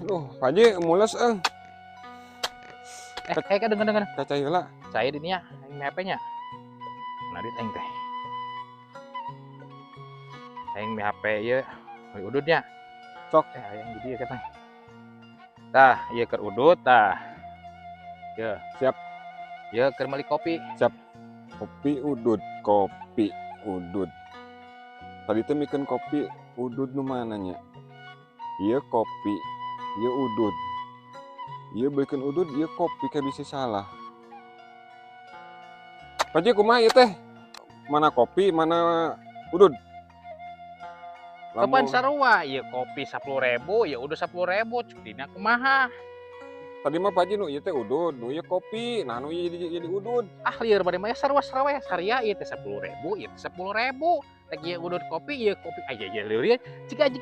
Pak Haji mules Dengar. kaca heula. Saya di nya, yang HP-nya. Nah, di teh. Yang HP ya, udutnya. Sok. Yang jadi ya katanya. Tah, iya keur udut tah. Ya, Siap. Ya keur meuli kopi. Siap. Kopi udut. Tadi teh mikeun kopi udut nu mananya? Ieu kopi, ieu udut. Ieu beukeun udut, ieu kopi kayak bisa salah. Pak Haji kumaha ieu teh? Mana kopi, mana udut? Kapan sarua? Ya kopi 10.000, ya udah 10.000. Dina kumaha? Tadi mah Pak Haji nu ieu teh udut, nu ieu kopi, nah nu ieu jadi udut. Lieur bade mah sarua saria ieu teh 10.000, ieu teh 10.000. Lagi udut kopi, ieu kopi aja lieur ya. Cika